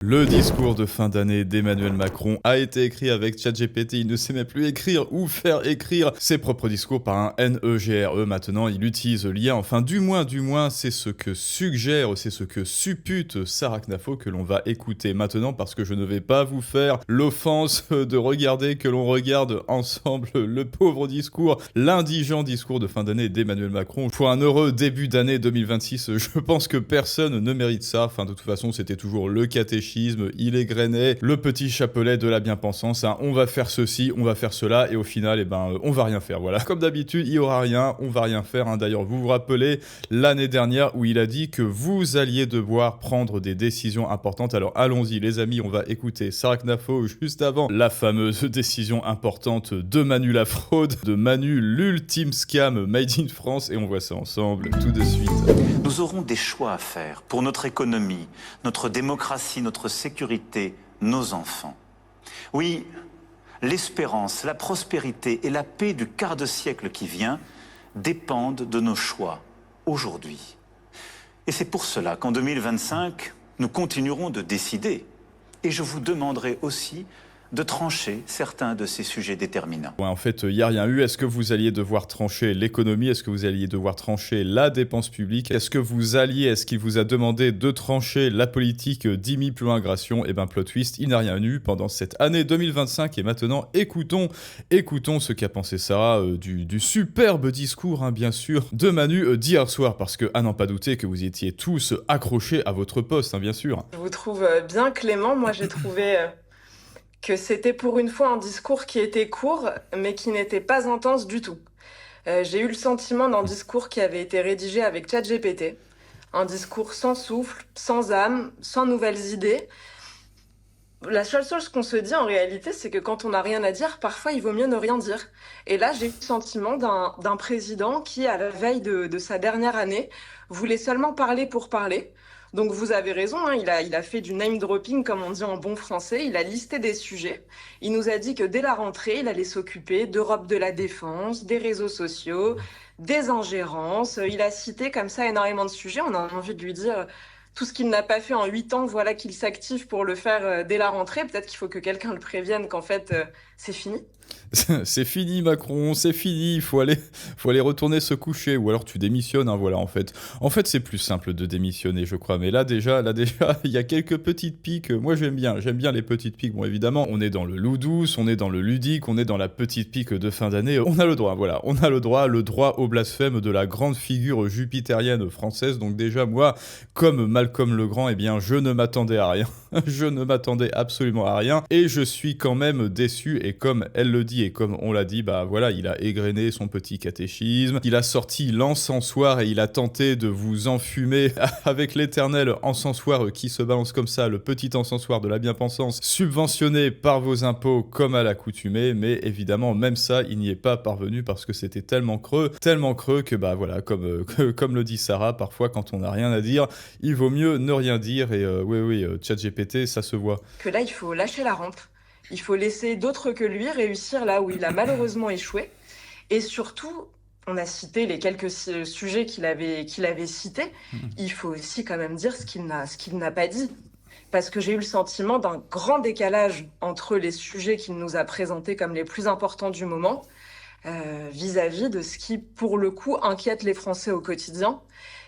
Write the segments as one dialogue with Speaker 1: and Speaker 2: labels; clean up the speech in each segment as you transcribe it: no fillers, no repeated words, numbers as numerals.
Speaker 1: Le discours de fin d'année d'Emmanuel Macron a été écrit avec ChatGPT. Il ne sait même plus écrire ou faire écrire ses propres discours par un NEGRE. Maintenant, il utilise l'IA. Enfin, du moins, c'est ce que suggère, c'est ce que suppute Sarah Knafo que l'on va écouter maintenant parce que je ne vais pas vous faire l'offense de regarder que l'on regarde ensemble le pauvre discours, l'indigent discours de fin d'année d'Emmanuel Macron. Pour un heureux début d'année 2026, je pense que personne ne mérite ça. Enfin, de toute façon, c'était toujours le catéchisme. Il égrenait le petit chapelet de la bien-pensance, hein. On va faire ceci, on va faire cela, et au final, on va rien faire, voilà. Comme d'habitude, il y aura rien, on va rien faire, hein. D'ailleurs, vous vous rappelez l'année dernière où il a dit que vous alliez devoir prendre des décisions importantes. Alors allons-y, les amis, on va écouter Sarah Knafo juste avant la fameuse décision importante de Manu la fraude, de Manu l'ultime scam made in France, et on voit ça ensemble tout de suite.
Speaker 2: Nous aurons des choix à faire pour notre économie, notre démocratie, notre sécurité, nos enfants. Oui, l'espérance, la prospérité et la paix du quart de siècle qui vient dépendent de nos choix aujourd'hui. Et c'est pour cela qu'en 2025, nous continuerons de décider. Et je vous demanderai aussi de trancher certains de ces sujets déterminants.
Speaker 1: Ouais, en fait, il n'y a rien eu. Est-ce que vous alliez devoir trancher l'économie? Est-ce que vous alliez devoir trancher la dépense publique? Est-ce qu'il vous a demandé de trancher la politique d'immigration? Eh ben, plot twist, il n'a rien eu pendant cette année 2025. Et maintenant, écoutons ce qu'a pensé Sarah du superbe discours, hein, bien sûr, de Manu d'hier soir. Parce que, à n'en pas douter, que vous étiez tous accrochés à votre poste, hein, bien sûr.
Speaker 3: Je vous trouve bien clément. Moi, j'ai trouvé que c'était pour une fois un discours qui était court, mais qui n'était pas intense du tout. J'ai eu le sentiment d'un discours qui avait été rédigé avec ChatGPT. Un discours sans souffle, sans âme, sans nouvelles idées. La seule chose qu'on se dit en réalité, c'est que quand on n'a rien à dire, parfois il vaut mieux ne rien dire. Et là, j'ai eu le sentiment d'un président qui, à la veille de sa dernière année, voulait seulement parler pour parler. Donc vous avez raison, hein, il a fait du name dropping, comme on dit en bon français, il a listé des sujets. Il nous a dit que dès la rentrée, il allait s'occuper d'Europe de la défense, des réseaux sociaux, des ingérences. Il a cité comme ça énormément de sujets. On a envie de lui dire tout ce qu'il n'a pas fait en 8 ans, voilà qu'il s'active pour le faire dès la rentrée. Peut-être qu'il faut que quelqu'un le prévienne qu'en fait, c'est fini.
Speaker 1: C'est fini Macron, c'est fini, faut aller retourner se coucher, ou alors tu démissionnes, hein, voilà, en fait. En fait, c'est plus simple de démissionner, je crois, mais là déjà, il y a quelques petites piques, moi j'aime bien les petites piques, bon évidemment, on est dans le loup douce, on est dans le ludique, on est dans la petite pique de fin d'année, on a le droit, voilà, on a le droit au blasphème de la grande figure jupitérienne française, donc déjà, moi, comme Malcolm le Grand, eh bien, je ne m'attendais à rien, je ne m'attendais absolument à rien, et je suis quand même déçu, et comme elle le dit, et comme on l'a dit, bah voilà, il a égrené son petit catéchisme, il a sorti l'encensoir et il a tenté de vous enfumer avec l'éternel encensoir qui se balance comme ça, le petit encensoir de la bien-pensance, subventionné par vos impôts comme à l'accoutumée, mais évidemment, même ça, il n'y est pas parvenu parce que c'était tellement creux que bah voilà, comme le dit Sarah, parfois quand on n'a rien à dire, il vaut mieux ne rien dire, et oui, ChatGPT, ça se voit.
Speaker 3: Que là, il faut lâcher la rampe. Il faut laisser d'autres que lui réussir là où il a malheureusement échoué. Et surtout, on a cité les quelques sujets qu'il avait cités. Il faut aussi quand même dire ce qu'il n'a pas dit. Parce que j'ai eu le sentiment d'un grand décalage entre les sujets qu'il nous a présentés comme les plus importants du moment vis-à-vis de ce qui, pour le coup, inquiète les Français au quotidien,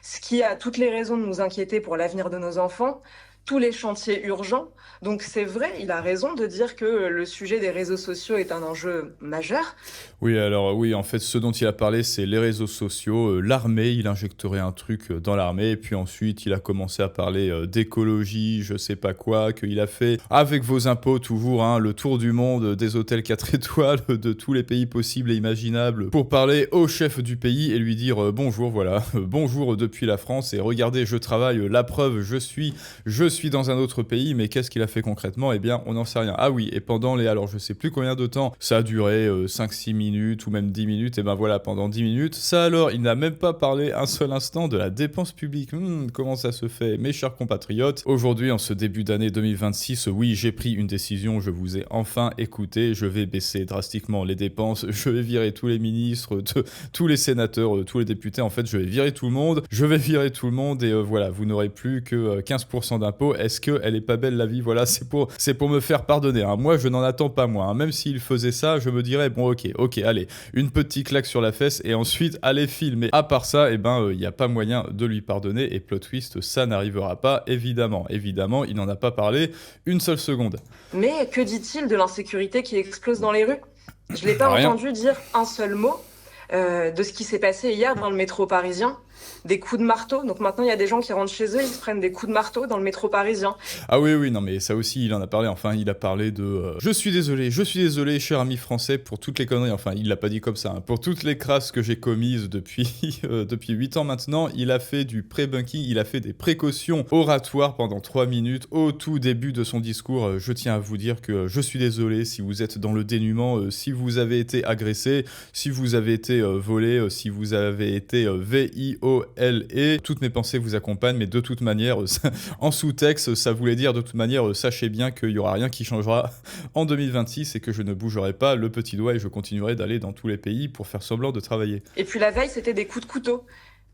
Speaker 3: ce qui a toutes les raisons de nous inquiéter pour l'avenir de nos enfants, tous les chantiers urgents. Donc c'est vrai, il a raison de dire que le sujet des réseaux sociaux est un enjeu majeur.
Speaker 1: Oui, alors oui, en fait, ce dont il a parlé, c'est les réseaux sociaux, l'armée, il injecterait un truc dans l'armée, et puis ensuite, il a commencé à parler d'écologie, je sais pas quoi, qu'il a fait, avec vos impôts toujours, hein, le tour du monde des hôtels 4 étoiles, de tous les pays possibles et imaginables, pour parler au chef du pays et lui dire bonjour, voilà, bonjour depuis la France, et regardez, je travaille, la preuve, je suis dans un autre pays, mais qu'est-ce qu'il a fait concrètement? Eh bien, on n'en sait rien. Ah oui, et pendant alors je sais plus combien de temps, ça a duré 5-6 minutes ou même 10 minutes, et ben voilà, pendant 10 minutes, ça alors, il n'a même pas parlé un seul instant de la dépense publique. Comment ça se fait? Mes chers compatriotes, aujourd'hui, en ce début d'année 2026, oui, j'ai pris une décision, je vous ai enfin écouté, je vais baisser drastiquement les dépenses, je vais virer tous les ministres, tous les sénateurs, tous les députés, en fait, je vais virer tout le monde, et voilà, vous n'aurez plus que 15% d'impôts drapeau, est-ce qu'elle est pas belle la vie? Voilà, c'est pour me faire pardonner, hein. Moi, je n'en attends pas, moi, hein. Même s'il faisait ça, je me dirais, bon, ok, allez, une petite claque sur la fesse et ensuite, allez, filme. Mais à part ça, il n'y a pas moyen de lui pardonner et plot twist, ça n'arrivera pas, évidemment. Évidemment, il n'en a pas parlé une seule seconde.
Speaker 3: Mais que dit-il de l'insécurité qui explose dans les rues? Je l'ai pas
Speaker 1: Rien.
Speaker 3: entendu dire un seul mot de ce qui s'est passé hier dans le métro parisien. Des coups de marteau. Donc maintenant, il y a des gens qui rentrent chez eux, ils se prennent des coups de marteau dans le métro parisien.
Speaker 1: Ah oui, non, mais ça aussi, il en a parlé. Enfin, il a parlé de je suis désolé, cher ami français, pour toutes les conneries. Enfin, il l'a pas dit comme ça, hein. Pour toutes les crasses que j'ai commises depuis 8 ans maintenant, il a fait du pré-bunking, il a fait des précautions oratoires pendant 3 minutes. Au tout début de son discours, je tiens à vous dire que je suis désolé si vous êtes dans le dénuement, si vous avez été agressé, si vous avez été volé, si vous avez été VIOLE. Toutes mes pensées vous accompagnent, mais de toute manière, en sous-texte, ça voulait dire de toute manière, sachez bien qu'il n'y aura rien qui changera en 2026 et que je ne bougerai pas le petit doigt et je continuerai d'aller dans tous les pays pour faire semblant de travailler.
Speaker 3: Et puis la veille, c'était des coups de couteau.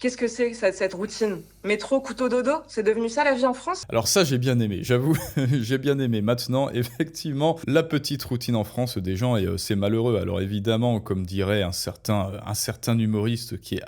Speaker 3: Qu'est-ce que c'est cette routine? Métro, couteau, dodo? C'est devenu ça la vie en France?
Speaker 1: Alors ça, j'ai bien aimé, j'avoue, j'ai bien aimé. Maintenant, effectivement, la petite routine en France des gens, et c'est malheureux. Alors évidemment, comme dirait un certain humoriste qui est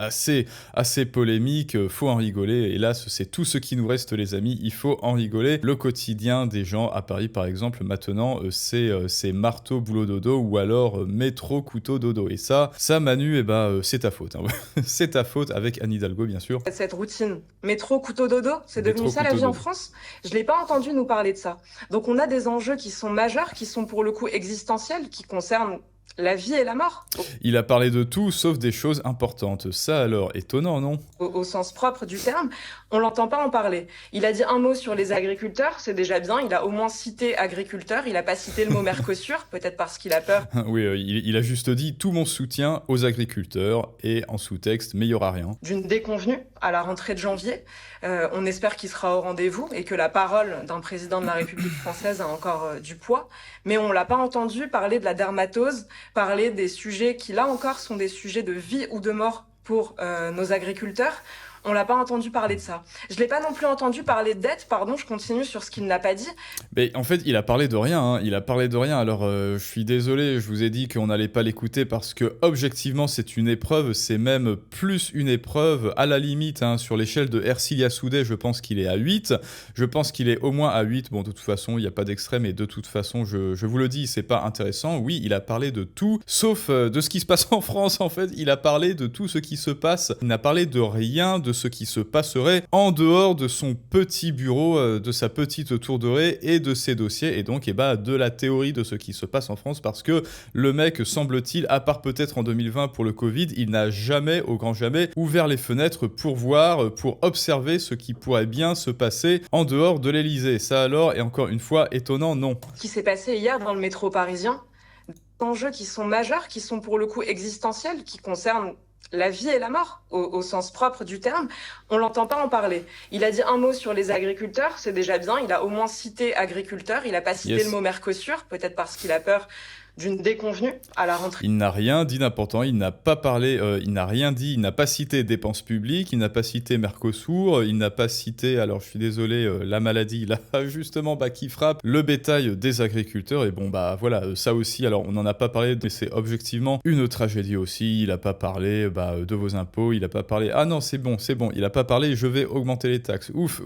Speaker 1: assez polémique, faut en rigoler. Hélas, c'est tout ce qui nous reste, les amis, il faut en rigoler. Le quotidien des gens à Paris, par exemple, maintenant, c'est marteau, boulot, dodo, ou alors métro, couteau, dodo. Et ça Manu, c'est ta faute, hein. C'est ta faute, avec Annie Hidalgo, bien sûr.
Speaker 3: Cette routine, métro, couteau, dodo, c'est devenu ça la vie en France? Je l'ai pas entendu nous parler de ça. Donc on a des enjeux qui sont majeurs, qui sont pour le coup existentiels, qui concernent la vie et la mort.
Speaker 1: Il a parlé de tout, sauf des choses importantes. Ça alors, étonnant, non?
Speaker 3: Au sens propre du terme, on l'entend pas en parler. Il a dit un mot sur les agriculteurs, c'est déjà bien. Il a au moins cité agriculteurs, il a pas cité le mot Mercosur, peut-être parce qu'il a peur.
Speaker 1: Oui, il a juste dit tout mon soutien aux agriculteurs et en sous-texte, mais il y aura rien.
Speaker 3: D'une déconvenue à la rentrée de janvier. On espère qu'il sera au rendez-vous et que la parole d'un président de la République française a encore du poids. Mais on l'a pas entendu parler de la dermatose, parler des sujets qui, là encore, sont des sujets de vie ou de mort pour nos agriculteurs. On l'a pas entendu parler de ça. Je l'ai pas non plus entendu parler de dette, pardon, je continue sur ce qu'il n'a pas dit.
Speaker 1: Mais en fait, il a parlé de rien, hein. Il a parlé de rien. Alors, je suis désolé, je vous ai dit qu'on n'allait pas l'écouter parce que, objectivement, c'est une épreuve. C'est même plus une épreuve, à la limite, hein, sur l'échelle de Ercilia Soudet, je pense qu'il est à 8. Je pense qu'il est au moins à 8. Bon, de toute façon, il n'y a pas d'extrait, mais de toute façon, je vous le dis, c'est pas intéressant. Oui, il a parlé de tout, sauf de ce qui se passe en France, en fait. Il a parlé de tout ce qui se passe. Il n'a parlé de rien de ce qui se passerait en dehors de son petit bureau, de sa petite tour dorée et de ses dossiers, et donc de la théorie de ce qui se passe en France, parce que le mec, semble-t-il, à part peut-être en 2020 pour le Covid, il n'a jamais, au grand jamais, ouvert les fenêtres pour voir, pour observer ce qui pourrait bien se passer en dehors de l'Elysée. Ça alors, et encore une fois, étonnant, non.
Speaker 3: Ce qui s'est passé hier dans le métro parisien, des enjeux qui sont majeurs, qui sont pour le coup existentiels, qui concernent la vie et la mort, au sens propre du terme, on l'entend pas en parler. Il a dit un mot sur les agriculteurs, c'est déjà bien. Il a au moins cité agriculteurs, il a pas cité le mot Mercosur, peut-être parce qu'il a peur d'une déconvenue à la rentrée.
Speaker 1: Il n'a rien dit d'important, il n'a pas parlé, il n'a rien dit, il n'a pas cité dépenses publiques, il n'a pas cité Mercosur, il n'a pas cité, alors je suis désolé, la maladie là, justement, qui frappe le bétail des agriculteurs, et bon, voilà, ça aussi, alors on n'en a pas parlé, mais c'est objectivement une tragédie aussi. Il n'a pas parlé de vos impôts, il n'a pas parlé, ah non, c'est bon, il n'a pas parlé, je vais augmenter les taxes, ouf,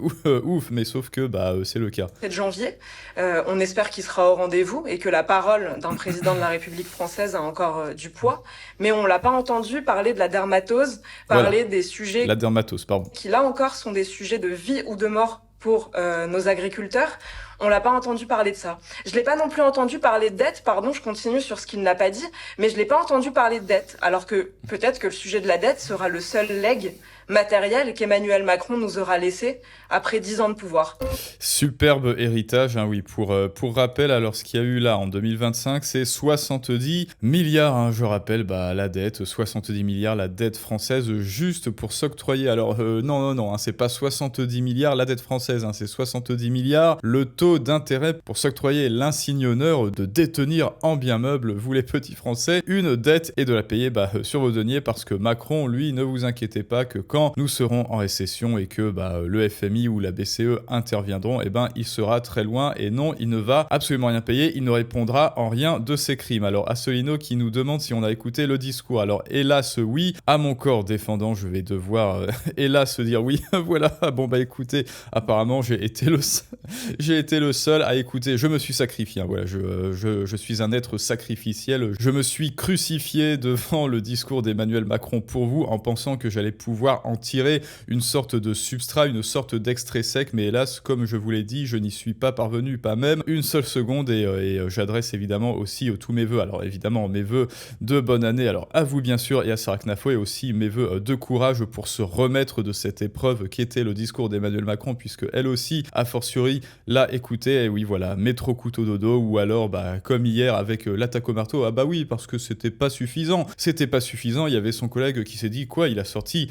Speaker 1: mais sauf que, c'est le cas.
Speaker 3: 7 janvier, on espère qu'il sera au rendez-vous et que la parole d'un président de la République française a encore du poids, mais on l'a pas entendu parler de la dermatose, parler des sujets
Speaker 1: la dermatose, pardon,
Speaker 3: qui là encore sont des sujets de vie ou de mort pour nos agriculteurs. On l'a pas entendu parler de ça. Je l'ai pas non plus entendu parler de dette, pardon, je continue sur ce qu'il n'a pas dit, mais je l'ai pas entendu parler de dette, alors que peut-être que le sujet de la dette sera le seul legs matériel qu'Emmanuel Macron nous aura laissé après 10 ans de pouvoir.
Speaker 1: Superbe héritage, hein, oui. Pour rappel, alors ce qu'il y a eu là en 2025, c'est 70 milliards, hein, je rappelle, la dette, 70 milliards, la dette française, juste pour s'octroyer. Alors non, hein, c'est pas 70 milliards la dette française, hein, c'est 70 milliards le taux d'intérêt pour s'octroyer l'insigne honneur de détenir en bien meuble, vous les petits Français, une dette et de la payer sur vos deniers, parce que Macron, lui, ne vous inquiétez pas que quand nous serons en récession et que le FMI ou la BCE interviendront, il sera très loin et non, il ne va absolument rien payer, il ne répondra en rien de ses crimes. Alors Assolino qui nous demande si on a écouté le discours. Alors hélas oui, à mon corps défendant, je vais devoir hélas dire oui. Voilà, bon écoutez, apparemment j'ai été le seul à écouter, je me suis sacrifié, hein, voilà, je suis un être sacrificiel, je me suis crucifié devant le discours d'Emmanuel Macron pour vous en pensant que j'allais pouvoir en tirer une sorte de substrat, une sorte d'extrait sec, mais hélas, comme je vous l'ai dit, je n'y suis pas parvenu, pas même une seule seconde, et j'adresse évidemment aussi tous mes vœux, alors évidemment mes vœux de bonne année, alors à vous bien sûr et à Sarah Knafo, et aussi mes vœux de courage pour se remettre de cette épreuve qu'était le discours d'Emmanuel Macron, puisque elle aussi, a fortiori, l'a écouté, et oui voilà, métro couteau dodo, ou alors comme hier avec l'attaque au marteau, oui, parce que c'était pas suffisant, il y avait son collègue qui s'est dit, quoi, il a sorti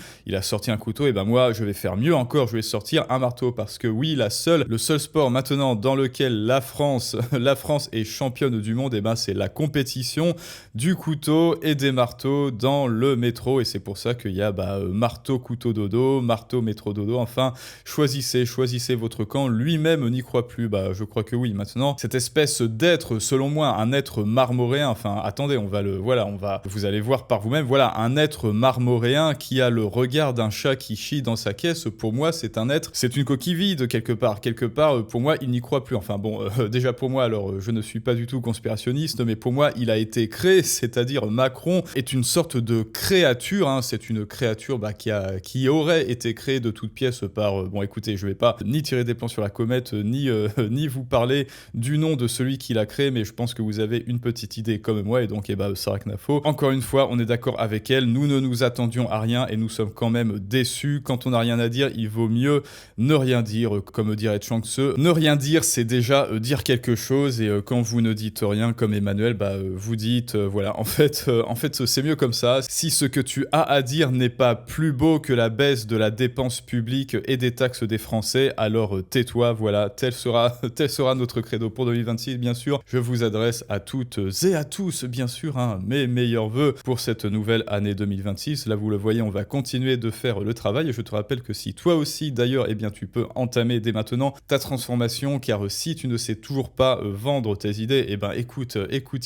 Speaker 1: un couteau, et moi je vais faire mieux encore, je vais sortir un marteau, parce que oui, le seul sport maintenant dans lequel la France est championne du monde, c'est la compétition du couteau et des marteaux dans le métro, et c'est pour ça qu'il y a marteau couteau dodo, marteau métro dodo, enfin choisissez votre camp, lui-même n'y croit plus, je crois que oui, maintenant cette espèce d'être, selon moi, un être marmoréen, enfin attendez, vous allez voir par vous-même, voilà, un être marmoréen qui a le regard d'un chat qui chie dans sa caisse, pour moi c'est une coquille vide quelque part, pour moi il n'y croit plus, enfin bon, déjà pour moi, alors je ne suis pas du tout conspirationniste, mais pour moi il a été créé, c'est-à-dire Macron est une sorte de créature, hein, c'est une créature qui aurait été créée de toutes pièces par, écoutez, je vais pas ni tirer des plans sur la comète, ni vous parler du nom de celui qui l'a créé, mais je pense que vous avez une petite idée comme moi, et donc Sarah Knafo, encore une fois, on est d'accord avec elle, nous ne nous attendions à rien et nous sommes quand même déçus. Quand on n'a rien à dire, il vaut mieux ne rien dire, comme dirait Chuang Tzu. Ne rien dire, c'est déjà dire quelque chose, et quand vous ne dites rien, comme Emmanuel, vous dites, voilà, en fait, c'est mieux comme ça. Si ce que tu as à dire n'est pas plus beau que la baisse de la dépense publique et des taxes des Français, alors tais-toi, voilà, tel sera notre credo pour 2026, bien sûr. Je vous adresse à toutes et à tous, bien sûr, mes meilleurs vœux pour cette nouvelle année 2026. Là, vous le voyez, on va continuer de faire le travail, et je te rappelle que si toi aussi, d'ailleurs, tu peux entamer dès maintenant ta transformation, car si tu ne sais toujours pas vendre tes idées, écoute,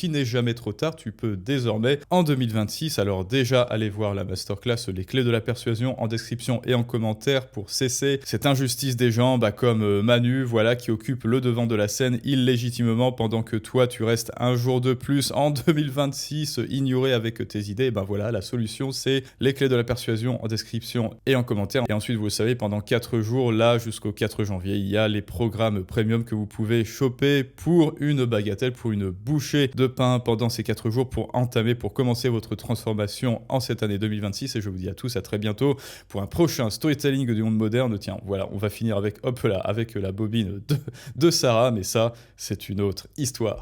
Speaker 1: il n'est jamais trop tard, tu peux désormais en 2026, alors déjà, allez voir la masterclass Les Clés de la Persuasion en description et en commentaire pour cesser cette injustice des gens, comme Manu, voilà, qui occupe le devant de la scène illégitimement pendant que toi, tu restes un jour de plus en 2026 ignoré avec tes idées. Voilà, la solution, c'est Les Clés de la Persuasion en description et en commentaire. Et ensuite, vous le savez, pendant 4 jours, là, jusqu'au 4 janvier, il y a les programmes premium que vous pouvez choper pour une bagatelle, pour une bouchée de pain pendant ces 4 jours pour commencer votre transformation en cette année 2026. Et je vous dis à tous à très bientôt pour un prochain storytelling du monde moderne. Tiens, voilà, on va finir avec la bobine de Sarah, mais ça, c'est une autre histoire.